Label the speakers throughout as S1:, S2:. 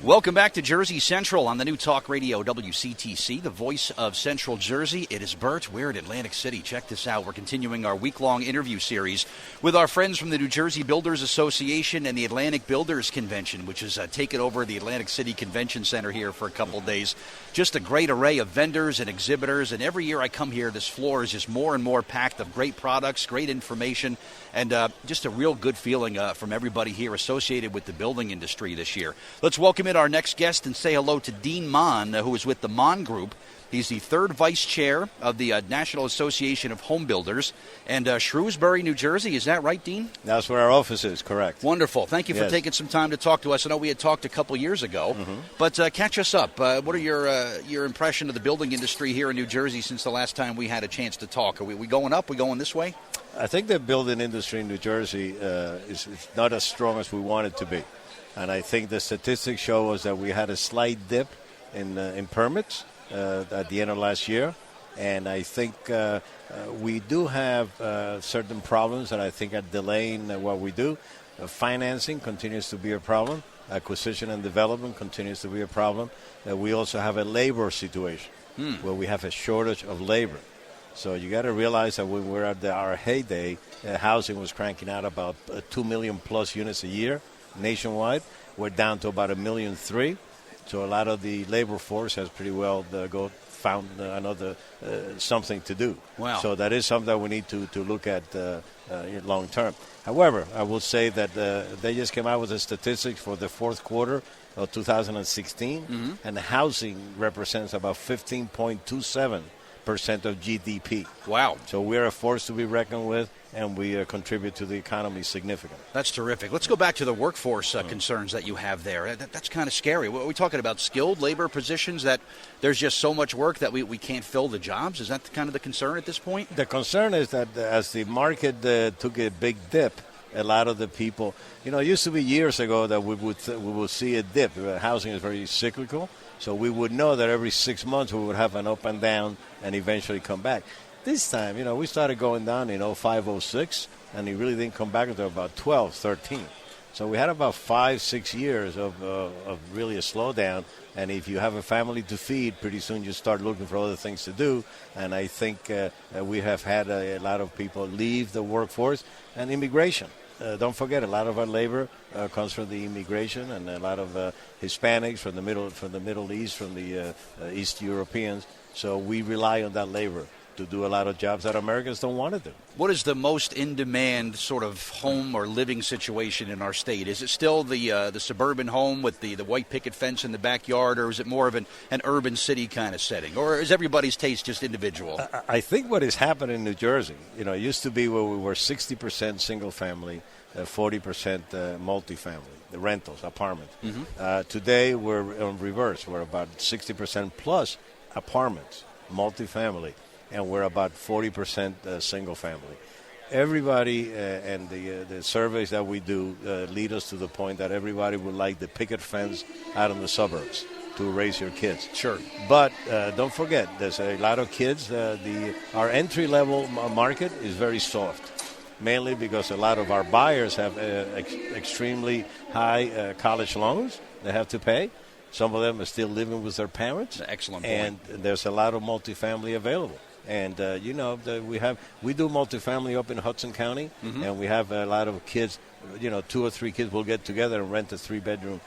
S1: Welcome back to Jersey Central on the new Talk Radio WCTC, the voice of Central Jersey. It is Bert. We're in Atlantic City. Check this out. We're continuing our week-long interview series with our friends from the New Jersey Builders Association and the Atlantic Builders Convention, which has taken over the Atlantic City Convention Center here for a couple days. Just a great array of vendors and exhibitors, and every year I come here, this floor is just more and more packed of great products, great information, and just a real good feeling from everybody here associated with the building industry this year. Let's welcome in our next guest and say hello to Dean Mon, who is with the MonGroup. He's the third vice chair of the National Association of Home Builders and Shrewsbury, New Jersey. Is that right, Dean?
S2: That's where our office is, correct.
S1: Wonderful. Thank you for taking some time to talk to us. I know we had talked a couple years ago, but catch us up. What are your impression of the building industry here in New Jersey since the last time we had a chance to talk? Are we going up? We going this way?
S2: I think the building industry in New Jersey is not as strong as we want it to be. And I think the statistics show us that we had a slight dip in permits at the end of last year. And I think we do have certain problems that I think are delaying what we do. Financing continues to be a problem. Acquisition and development continues to be a problem. We also have a labor situation where we have a shortage of labor. So you got to realize that when we're at our heyday, housing was cranking out about 2 million plus units a year nationwide. We're down to about 1.3 million. So a lot of the labor force has pretty well found another something to do.
S1: Wow.
S2: So that is something that we need to look at long term. However, I will say that they just came out with the statistics for the fourth quarter of 2016, and housing represents about 15.27% of GDP.
S1: Wow.
S2: So we're a force to be reckoned with, and we contribute to the economy significantly.
S1: That's terrific. Let's go back to the workforce concerns that you have there. That's kind of scary. What are we talking about? Skilled labor positions that there's just so much work that we can't fill the jobs? Is that kind of the concern at this point?
S2: The concern is that as the market took a big dip, a lot of the people, it used to be years ago that we would see a dip. Housing is very cyclical. So we would know that every 6 months we would have an up and down and eventually come back. This time, we started going down in 05, 06, and it really didn't come back until about 12, 13. So we had about 5-6 years of really a slowdown. And if you have a family to feed, pretty soon you start looking for other things to do. And I think we have had a lot of people leave the workforce and immigration. Don't forget, a lot of our labor comes from the immigration, and a lot of Hispanics from the Middle East, from the East Europeans. So we rely on that labor to do a lot of jobs that Americans don't want to do.
S1: What is the most in-demand sort of home or living situation in our state? Is it still the suburban home with the white picket fence in the backyard, or is it more of an urban city kind of setting? Or is everybody's taste just individual?
S2: I think what is happening in New Jersey, it used to be where we were 60% single family, 40% multifamily, the rentals, apartments. Today we're on reverse. We're about 60% plus apartments, multifamily, and we're about 40% single family. Everybody and the surveys that we do lead us to the point that everybody would like the picket fence out in the suburbs to raise your kids.
S1: Sure.
S2: But don't forget, there's a lot of kids. Our entry-level market is very soft, mainly because a lot of our buyers have extremely high college loans they have to pay. Some of them are still living with their parents.
S1: Excellent point.
S2: And there's a lot of multifamily available. And, we do multifamily up in Hudson County, and we have a lot of kids, 2 or 3 kids will get together and rent a 3-bedroom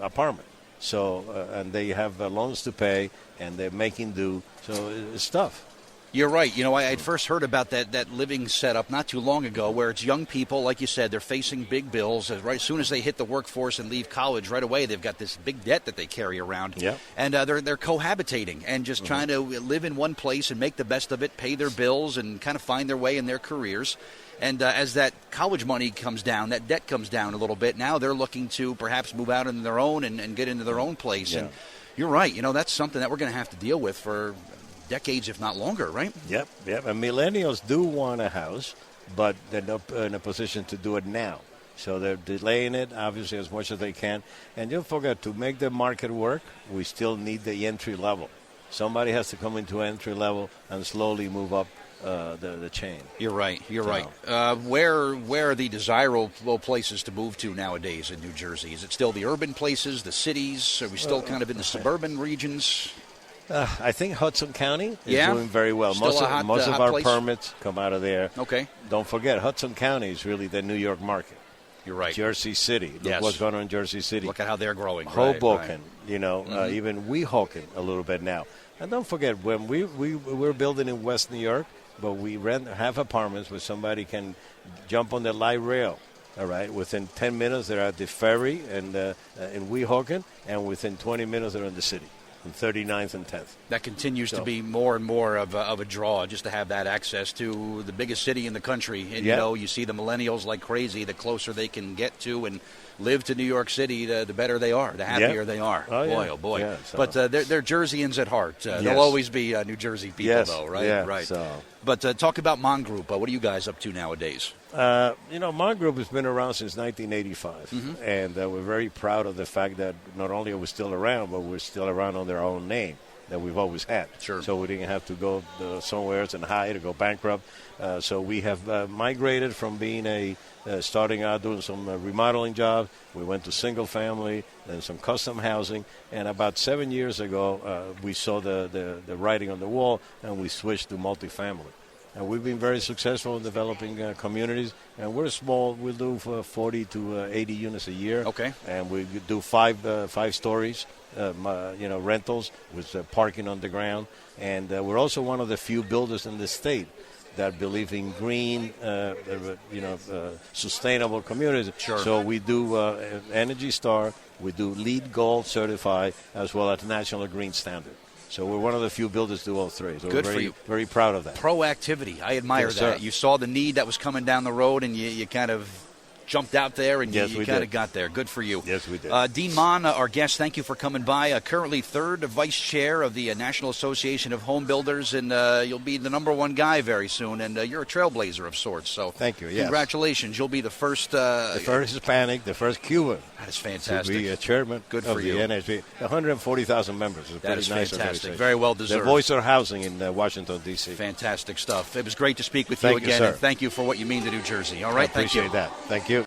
S2: apartment. So, and they have loans to pay, and they're making do. So it's tough.
S1: You're right. I had first heard about that living setup not too long ago, where it's young people, like you said, they're facing big bills. Right as soon as they hit the workforce and leave college, right away they've got this big debt that they carry around.
S2: Yeah.
S1: And they're cohabitating and just trying to live in one place and make the best of it, pay their bills, and kind of find their way in their careers. And as that college money comes down, that debt comes down a little bit, now they're looking to perhaps move out on their own and get into their own place.
S2: Yeah.
S1: And you're right. That's something that we're going to have to deal with for decades, if not longer, right?
S2: Yep. And millennials do want a house, but they're not in a position to do it now. So they're delaying it, obviously, as much as they can. And don't forget, to make the market work, we still need the entry level. Somebody has to come into entry level and slowly move up the chain.
S1: You're right. You're right. Where are the desirable places to move to nowadays in New Jersey? Is it still the urban places, the cities? Are we still kind of in the suburban regions?
S2: I think Hudson County is doing very well.
S1: Still
S2: Most of our
S1: place?
S2: permits come out of there.
S1: Okay.
S2: Don't forget, Hudson County is really the New York market.
S1: You're right.
S2: Jersey City. Look what's going on in Jersey City.
S1: Look at how they're growing.
S2: Hoboken, even Weehawken a little bit now. And don't forget, when we're building in West New York, but we have apartments where somebody can jump on the light rail. All right, within 10 minutes they're at the ferry and in Weehawken, and within 20 minutes they're in the city. And 39th and 10th.
S1: That continues to be more and more of a draw, just to have that access to the biggest city in the country. And, you see the millennials like crazy. The closer they can get to and live to New York City, the better they are, the happier they are. Oh boy. Yeah, so. But they're Jerseyans at heart. They'll always be New Jersey people, though, right?
S2: Yeah,
S1: right.
S2: So.
S1: But talk about MonGroup. What are you guys up to nowadays?
S2: MonGroup has been around since 1985, and we're very proud of the fact that not only are we still around, but we're still around under our own name that we've always had.
S1: Sure.
S2: So we didn't have to go somewhere else and hide or go bankrupt. So we have migrated from being starting out doing some remodeling jobs. We went to single family, then some custom housing, and about 7 years ago we saw the writing on the wall, and we switched to multifamily. And we've been very successful in developing communities. And we're small. We'll do 40 to 80 units a year.
S1: Okay.
S2: And we do five stories, rentals with parking on the ground. And we're also one of the few builders in the state that believe in green, sustainable communities.
S1: Sure.
S2: So we do Energy Star. We do LEED Gold certified, as well as National Green Standard. So we're one of the few builders to do all three. So
S1: Good
S2: we're
S1: for you.
S2: Very proud of that.
S1: Proactivity. I admire that.
S2: Sir.
S1: You saw the need that was coming down the road, and you kind of jumped out there, and you kind of got there. Good for you.
S2: Yes, we did.
S1: Dean Mon, our guest, thank you for coming by. Currently third vice chair of the National Association of Home Builders, and you'll be the number one guy very soon, and you're a trailblazer of sorts. So
S2: thank you. Yes.
S1: Congratulations. You'll be the first.
S2: The first Hispanic, the first Cuban.
S1: That is fantastic.
S2: To be a chairman
S1: Good
S2: of
S1: for
S2: the
S1: you.
S2: NAHB. 140,000 members.
S1: That is
S2: nice
S1: fantastic. Very well deserved.
S2: The voice of housing in Washington, D.C.
S1: Fantastic stuff. It was great to speak with you again, and thank you for what you mean to New Jersey. All right,
S2: I appreciate that. Thank you.